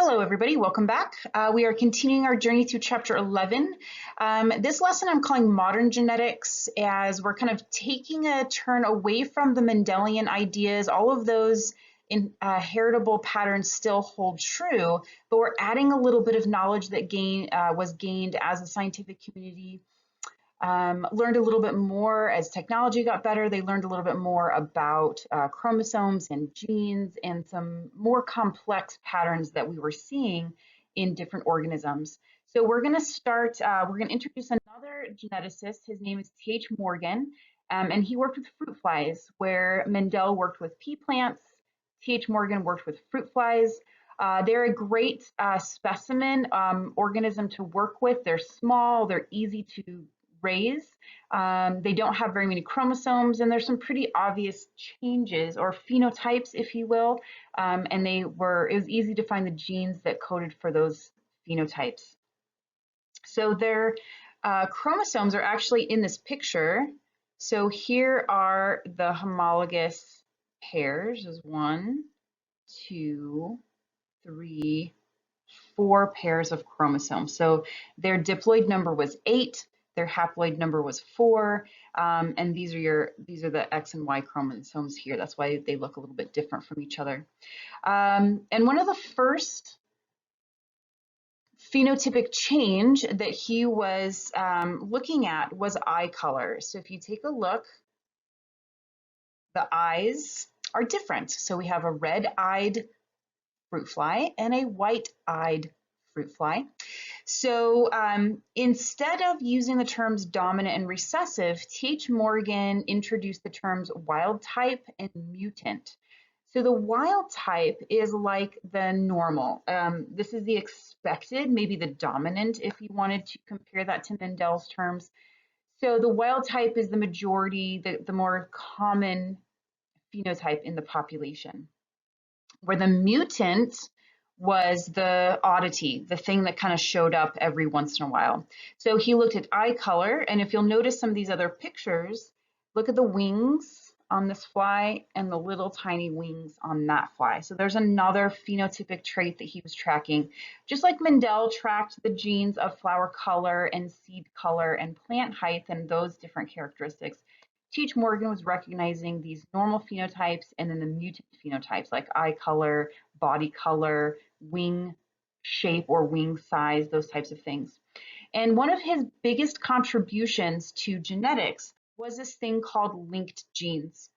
Hello, everybody. Welcome back. We are continuing our journey through chapter 11. This lesson I'm calling Modern Genetics, as we're kind of taking a turn away from the Mendelian ideas. All of those heritable patterns still hold true, but we're adding a little bit of knowledge that was gained as the scientific community learned a little bit more as technology got better. They learned a little bit more about chromosomes and genes and some more complex patterns that we were seeing in different organisms. So we're going to start, we're going to introduce another geneticist. His name is Paige Morgan, and he worked with fruit flies, where Mendel worked with pea plants. Paige Morgan worked with fruit flies. They're a great specimen organism to work with. They're small, they're easy to raise. They don't have very many chromosomes, and there's some pretty obvious changes or phenotypes, if you will. And it was easy to find the genes that coded for those phenotypes. So their chromosomes are actually in this picture. So here are the homologous pairs. There's 1, 2, 3, 4 pairs of chromosomes. So their diploid number was 8. Their haploid number was 4, and these are the X and Y chromosomes here. That's why they look a little bit different from each other. And one of the first phenotypic change that he was looking at was eye color. So if you take a look, the eyes are different. So we have a red-eyed fruit fly and a white-eyed fruit fly. So instead of using the terms dominant and recessive, T.H. Morgan introduced the terms wild type and mutant. So the wild type is like the normal. This is the expected, maybe the dominant, if you wanted to compare that to Mendel's terms. So the wild type is the majority, the more common phenotype in the population, where the mutant was the oddity, the thing that kind of showed up every once in a while. So he looked at eye color, and if you'll notice some of these other pictures, look at the wings on this fly and the little tiny wings on that fly. So there's another phenotypic trait that he was tracking. Just like Mendel tracked the genes of flower color and seed color and plant height and those different characteristics, T.H. Morgan was recognizing these normal phenotypes and then the mutant phenotypes like eye color, body color, wing shape or wing size, those types of things. And one of his biggest contributions to genetics was this thing called linked genes.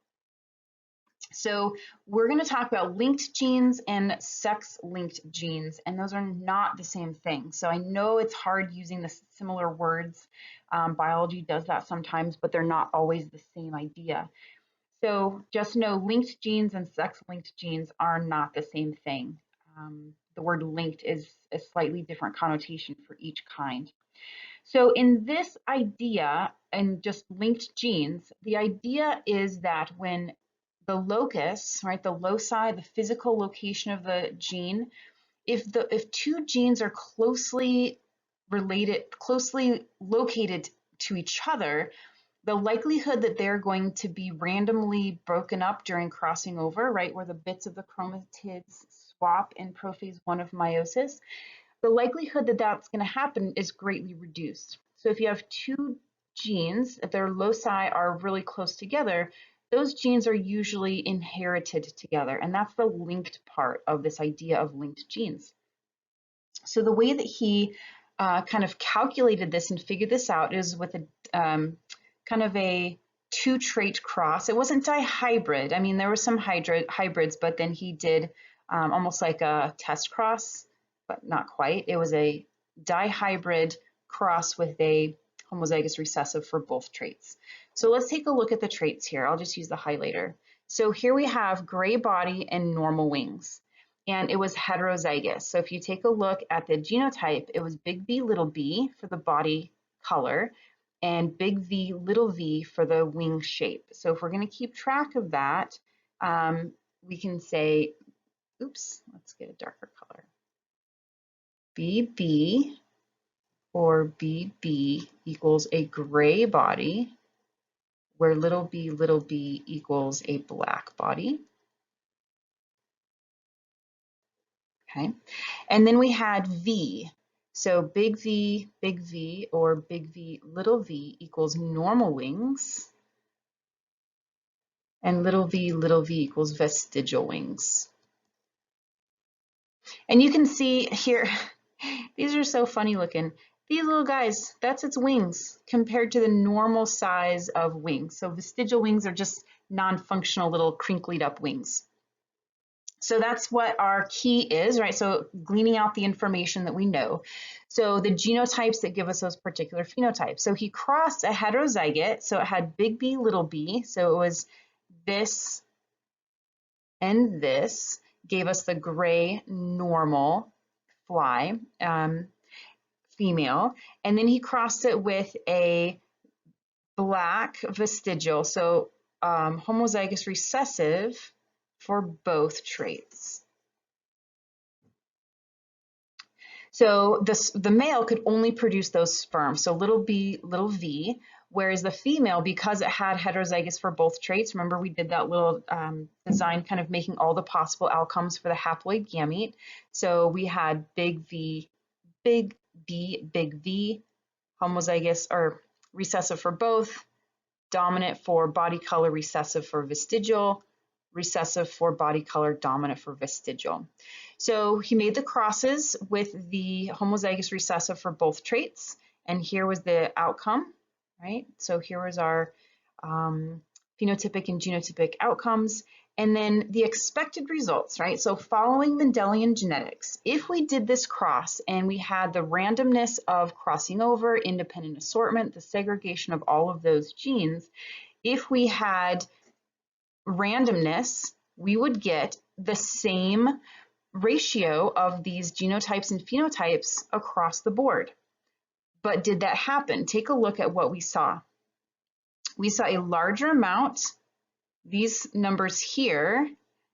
So we're going to talk about linked genes and sex-linked genes, and those are not the same thing. So I know it's hard using the similar words. Biology does that sometimes, but they're not always the same idea. So just know linked genes and sex-linked genes are not the same thing. The word linked is a slightly different connotation for each kind. So in this idea, and just linked genes, the idea is that when the locus, right, the loci, the physical location of the gene, if two genes are closely related, closely located to each other, the likelihood that they're going to be randomly broken up during crossing over, right, where the bits of the chromatids swap in prophase 1 of meiosis, the likelihood that that's going to happen is greatly reduced. So if you have two genes, if their loci are really close together, those genes are usually inherited together. And that's the linked part of this idea of linked genes. So the way that he kind of calculated this and figured this out is with a kind of a 2-trait cross. It wasn't dihybrid. I mean, there were some hybrids, but then he did almost like a test cross, but not quite. It was a dihybrid cross with a homozygous recessive for both traits. So let's take a look at the traits here. I'll just use the highlighter. So here we have gray body and normal wings, and it was heterozygous. So if you take a look at the genotype, it was big V, little b for the body color, and big V, little v for the wing shape. So if we're going to keep track of that, we can say, oops, let's get a darker color. BB or BB equals a gray body, where little b equals a black body. okay? And then we had V. So big V, or big V, little v equals normal wings, and little v equals vestigial wings. And you can see here, these are so funny looking. These little guys, that's its wings compared to the normal size of wings. So vestigial wings are just non-functional little crinkled up wings. So that's what our key is, right? So gleaning out the information that we know. So the genotypes that give us those particular phenotypes. So he crossed a heterozygote, so it had big B, little b. So it was this and this, gave us the gray normal fly, female. And then he crossed it with a black vestigial, so homozygous recessive for both traits. So the male could only produce those sperms, so little b, little v, whereas the female, because it had heterozygous for both traits, remember we did that little design kind of making all the possible outcomes for the haploid gamete. So we had big V, big B, big V, homozygous or recessive for both, dominant for body color, recessive for vestigial, recessive for body color, dominant for vestigial. So he made the crosses with the homozygous recessive for both traits, and here was the outcome, right? So here was our phenotypic and genotypic outcomes, and then the expected results, right? So following Mendelian genetics, if we did this cross and we had the randomness of crossing over, independent assortment, the segregation of all of those genes, if we had randomness, we would get the same ratio of these genotypes and phenotypes across the board. But did that happen? Take a look at what we saw. We saw a larger amount, these numbers here,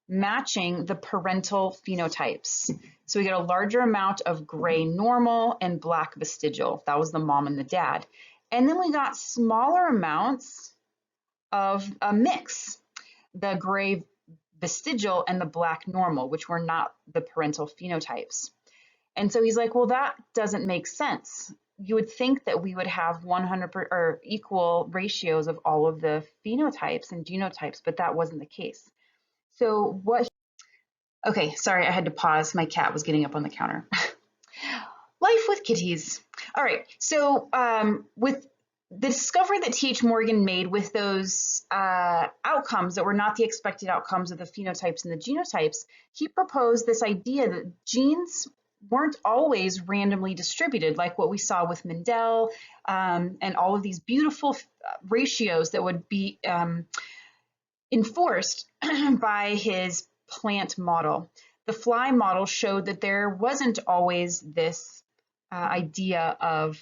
matching the parental phenotypes. So we get a larger amount of gray normal and black vestigial. That was the mom and the dad. And then we got smaller amounts of a mix, the gray vestigial and the black normal, which were not the parental phenotypes. And so he's like, well, that doesn't make sense. You would think that we would have 100 or equal ratios of all of the phenotypes and genotypes, but that wasn't the case. So okay, sorry, I had to pause. My cat was getting up on the counter. Life with kitties. All right, so with the discovery that Paige Morgan made with those outcomes that were not the expected outcomes of the phenotypes and the genotypes, he proposed this idea that genes weren't always randomly distributed, like what we saw with Mendel and all of these beautiful ratios that would be enforced by his plant model. The fly model showed that there wasn't always this idea of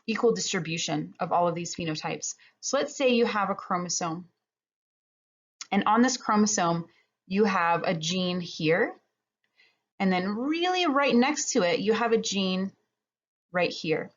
equal distribution of all of these phenotypes. So let's say you have a chromosome, and on this chromosome, you have a gene here, and then really right next to it, you have a gene right here.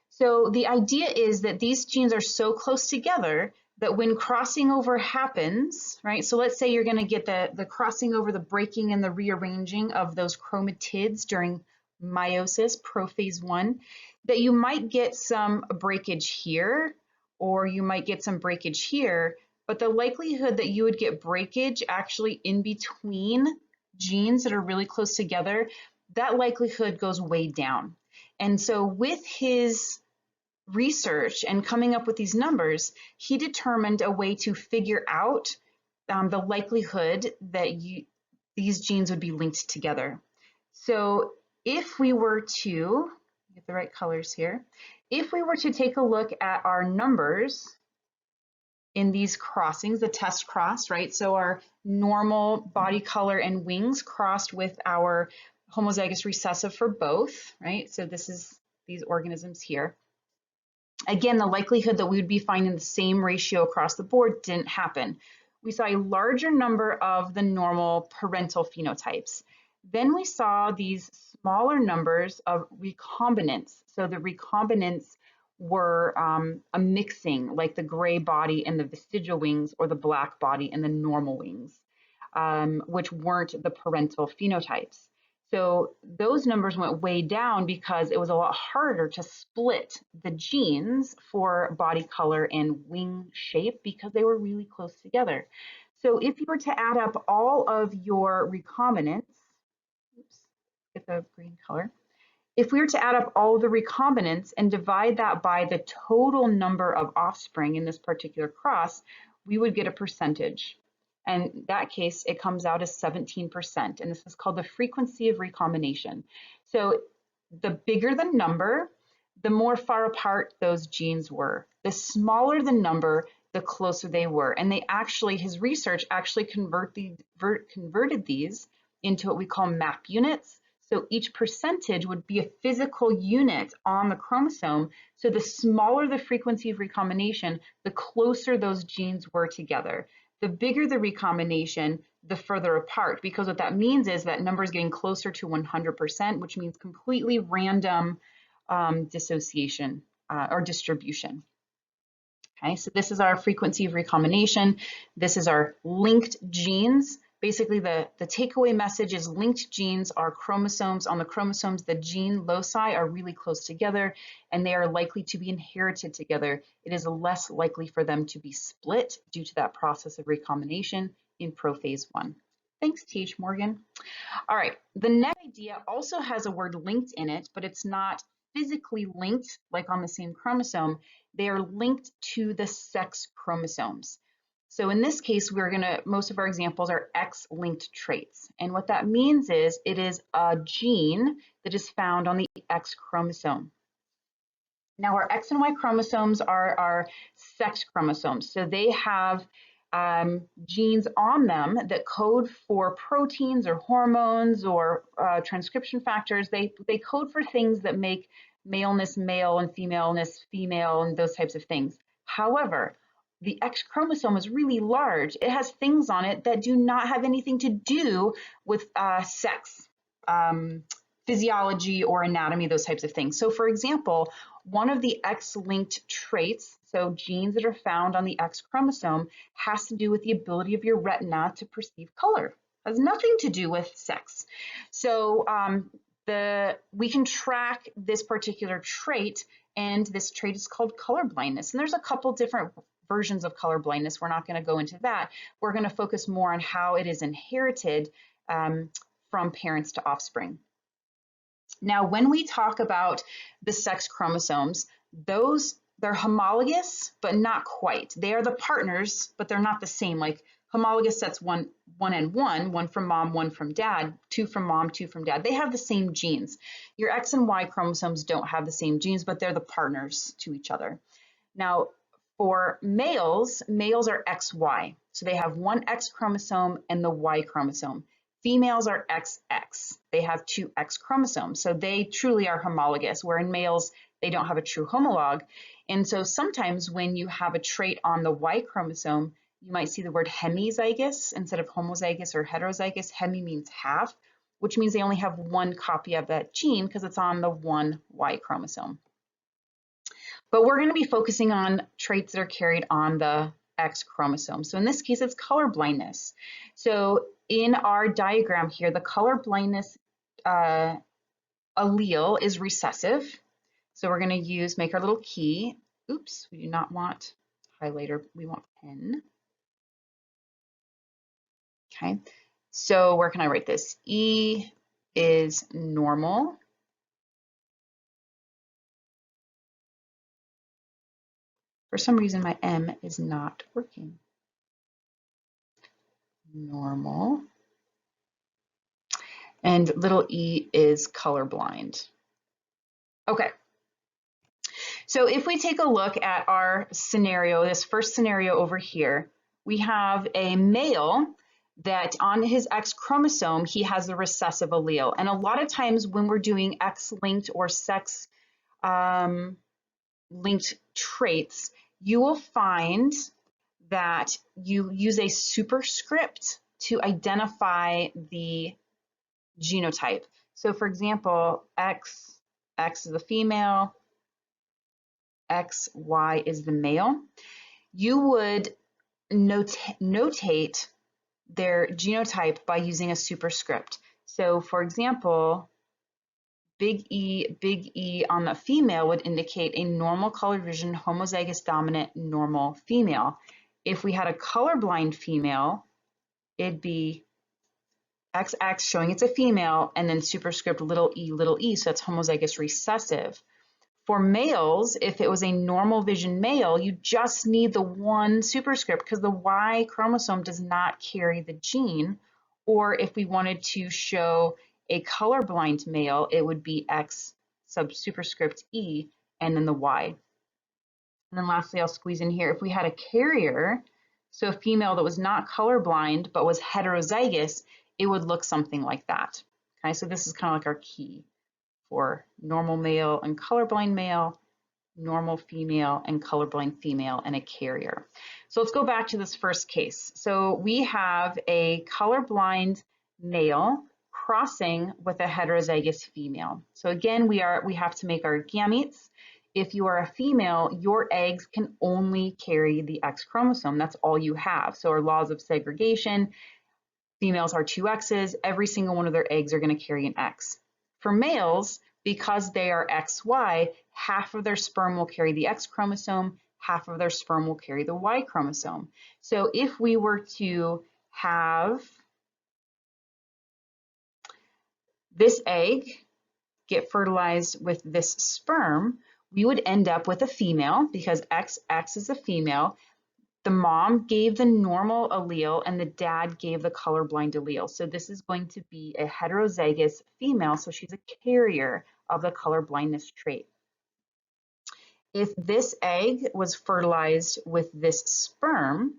So the idea is that these genes are so close together that when crossing over happens, right? So let's say you're going to get the crossing over, the breaking and the rearranging of those chromatids during meiosis, prophase 1, that you might get some breakage here, or you might get some breakage here, but the likelihood that you would get breakage actually in between genes that are really close together, that likelihood goes way down. And so with his research and coming up with these numbers, he determined a way to figure out the likelihood that these genes would be linked together. So if we were to get the right colors here, if we were to take a look at our numbers in these crossings, the test cross, right? So our normal body color and wings crossed with our homozygous recessive for both, right? So this is these organisms here. Again, the likelihood that we would be finding the same ratio across the board didn't happen. We saw a larger number of the normal parental phenotypes. Then we saw these smaller numbers of recombinants. So the recombinants were a mixing, like the gray body and the vestigial wings, or the black body and the normal wings. which weren't the parental phenotypes. So those numbers went way down because it was a lot harder to split the genes for body color and wing shape because they were really close together. So if you were to add up all of your recombinants, oops, get the green color. If we were to add up all the recombinants and divide that by the total number of offspring in this particular cross, we would get a percentage. And in that case, it comes out as 17%. And this is called the frequency of recombination. So the bigger the number, the more far apart those genes were. The smaller the number, the closer they were. And they actually, his research actually converted these into what we call map units. So each percentage would be a physical unit on the chromosome. So the smaller the frequency of recombination, the closer those genes were together. The bigger the recombination, the further apart, because what that means is that number is getting closer to 100%, which means completely random dissociation or distribution. Okay, so this is our frequency of recombination. This is our linked genes. Basically, the takeaway message is linked genes are chromosomes. On the chromosomes, the gene loci are really close together, and they are likely to be inherited together. It is less likely for them to be split due to that process of recombination in prophase 1. Thanks, Paige Morgan. All right, the next idea also has a word linked in it, but it's not physically linked like on the same chromosome. They are linked to the sex chromosomes. So in this case, most of our examples are X-linked traits. And what that means is it is a gene that is found on the X chromosome. Now our X and Y chromosomes are our sex chromosomes. So they have genes on them that code for proteins or hormones or transcription factors. They code for things that make maleness male and femaleness female and those types of things. However, the X chromosome is really large. It has things on it that do not have anything to do with sex, physiology or anatomy, those types of things. So for example, one of the X-linked traits, so genes that are found on the X chromosome, has to do with the ability of your retina to perceive color. It has nothing to do with sex. So we can track this particular trait, and this trait is called color blindness. And there's a couple different versions of color blindness. We're not going to go into that. We're going to focus more on how it is inherited from parents to offspring. Now, when we talk about the sex chromosomes, they're homologous, but not quite. They are the partners, but they're not the same. Like homologous sets one and one from mom, one from dad, two from mom, two from dad. They have the same genes. Your X and Y chromosomes don't have the same genes, but they're the partners to each other. Now, for males are XY. So they have one X chromosome and the Y chromosome. Females are XX. They have two X chromosomes. So they truly are homologous, where in males, they don't have a true homolog. And so sometimes when you have a trait on the Y chromosome, you might see the word hemizygous instead of homozygous or heterozygous. Hemi means half, which means they only have one copy of that gene because it's on the one Y chromosome. But we're going to be focusing on traits that are carried on the X chromosome. So in this case, it's color blindness. So in our diagram here, the color blindness allele is recessive. So we're going to make our little key. Oops, we do not want highlighter, we want pen. Okay, so where can I write this? E is normal. For some reason, my M is not working. Normal. And little e is colorblind. Okay. So if we take a look at our scenario, this first scenario over here, we have a male that on his X chromosome, he has a recessive allele. And a lot of times when we're doing X-linked or sex linked traits, you will find that you use a superscript to identify the genotype. So for example, X is the female, XY is the male. You would notate their genotype by using a superscript. So for example, big E on the female would indicate a normal color vision, homozygous dominant, normal female. If we had a colorblind female, it'd be XX showing it's a female, and then superscript little e, so that's homozygous recessive. For males, if it was a normal vision male, you just need the one superscript because the Y chromosome does not carry the gene. Or if we wanted to show a colorblind male, it would be X sub superscript E and then the Y. And then lastly, I'll squeeze in here, if we had a carrier, so a female that was not colorblind but was heterozygous, it would look something like that. Okay, so this is kind of like our key for normal male and colorblind male, normal female and colorblind female, and a carrier. So let's go back to this first case. So we have a colorblind male crossing with a heterozygous female. So again, we have to make our gametes. If you are a female, your eggs can only carry the X chromosome. That's all you have. So our laws of segregation, females are 2 X's, every single one of their eggs are going to carry an X. For males, because they are XY, half of their sperm will carry the X chromosome, half of their sperm will carry the Y chromosome. So if we were to have this egg get fertilized with this sperm, we would end up with a female because XX is a female. The mom gave the normal allele and the dad gave the colorblind allele. So this is going to be a heterozygous female, so she's a carrier of the colorblindness trait. If this egg was fertilized with this sperm,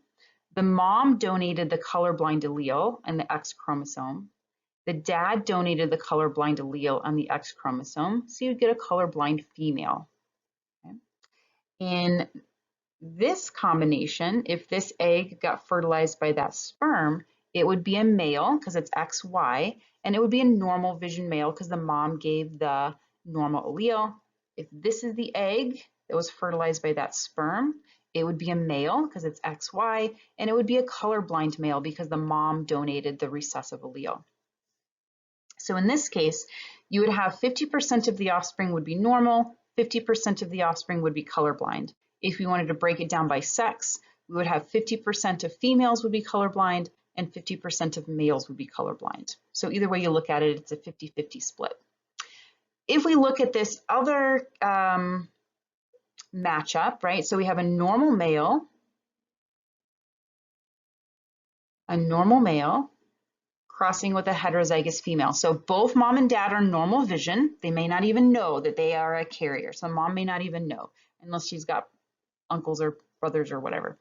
the mom donated the colorblind allele and the X chromosome. The dad donated the colorblind allele on the X chromosome, so you'd get a colorblind female. Okay. In this combination, if this egg got fertilized by that sperm, it would be a male because it's XY, and it would be a normal vision male because the mom gave the normal allele. If this is the egg that was fertilized by that sperm, it would be a male because it's XY, and it would be a colorblind male because the mom donated the recessive allele. So in this case, you would have 50% of the offspring would be normal, 50% of the offspring would be colorblind. If we wanted to break it down by sex, we would have 50% of females would be colorblind and 50% of males would be colorblind. So either way you look at it, it's a 50-50 split. If we look at this other matchup, right? So we have a normal male crossing with a heterozygous female. So both mom and dad are normal vision. They may not even know that they are a carrier. So mom may not even know unless she's got uncles or brothers or whatever.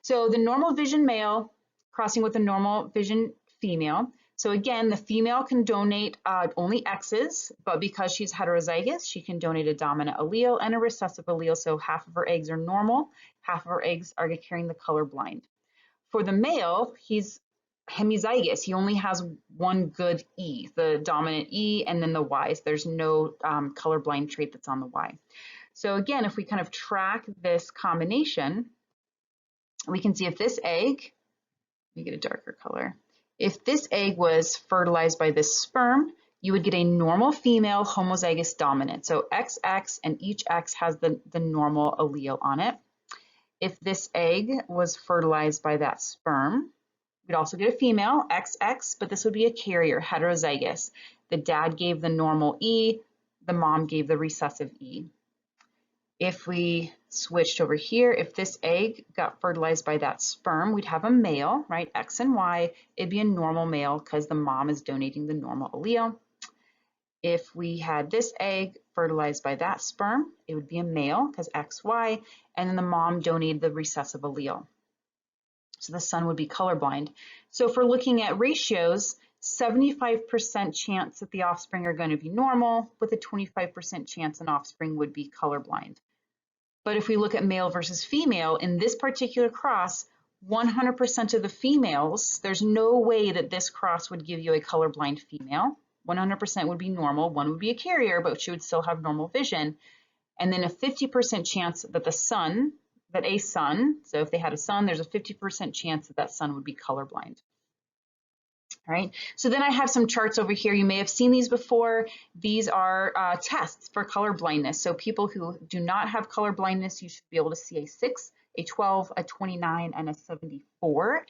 So the normal vision male crossing with a normal vision female. So again, the female can donate only X's, but because she's heterozygous, she can donate a dominant allele and a recessive allele. So half of her eggs are normal, half of her eggs are carrying the colorblind. For the male, he's hemizygous. He only has one good E, the dominant E, and then the Y. So there's no colorblind trait that's on the Y. So again, if we kind of track this combination, we can see if this egg, let me get a darker color. If this egg was fertilized by this sperm, you would get a normal female homozygous dominant. So XX and each X has the normal allele on it. If this egg was fertilized by that sperm, we'd also get a female, XX, but this would be a carrier, heterozygous. The dad gave the normal E, the mom gave the recessive E. If we switched over here, if this egg got fertilized by that sperm, we'd have a male, right? X and Y, it'd be a normal male because the mom is donating the normal allele. If we had this egg fertilized by that sperm, it would be a male because XY, and then the mom donated the recessive allele. So the son would be colorblind. So if we're looking at ratios, 75% chance that the offspring are going to be normal, with a 25% chance an offspring would be colorblind. But if we look at male versus female, in this particular cross, 100% of the females, there's no way that this cross would give you a colorblind female. 100% would be normal, one would be a carrier, but she would still have normal vision. And then a 50% chance that a son, so if they had a son, there's a 50% chance that that son would be colorblind. All right, so then I have some charts over here. You may have seen these before. These are tests for color blindness. So people who do not have color blindness, you should be able to see a 6, a 12, a 29, and a 74.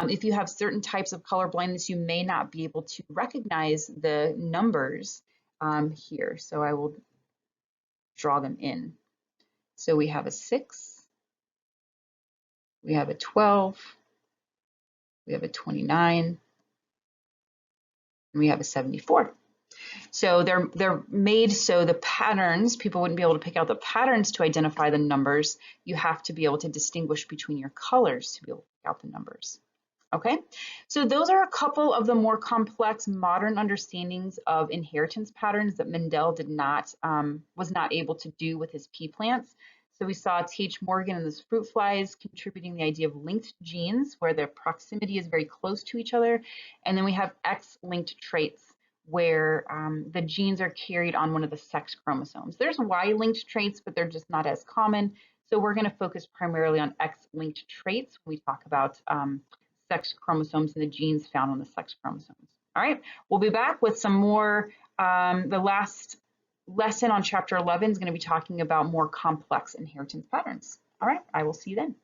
If you have certain types of color blindness, you may not be able to recognize the numbers here. So I will draw them in. So we have a 6, we have a 12, we have a 29, and we have a 74. So they're made so the patterns, people wouldn't be able to pick out the patterns to identify the numbers. You have to be able to distinguish between your colors to be able to pick out the numbers. Okay, so those are a couple of the more complex modern understandings of inheritance patterns that Mendel was not able to do with his pea plants. So we saw Paige Morgan and those fruit flies contributing the idea of linked genes where their proximity is very close to each other. And then we have X-linked traits where the genes are carried on one of the sex chromosomes. There's Y-linked traits, but they're just not as common. So we're going to focus primarily on X-linked traits when we talk about sex chromosomes and the genes found on the sex chromosomes. All right, we'll be back with some more. The last lesson on chapter 11 is going to be talking about more complex inheritance patterns. All right, I will see you then.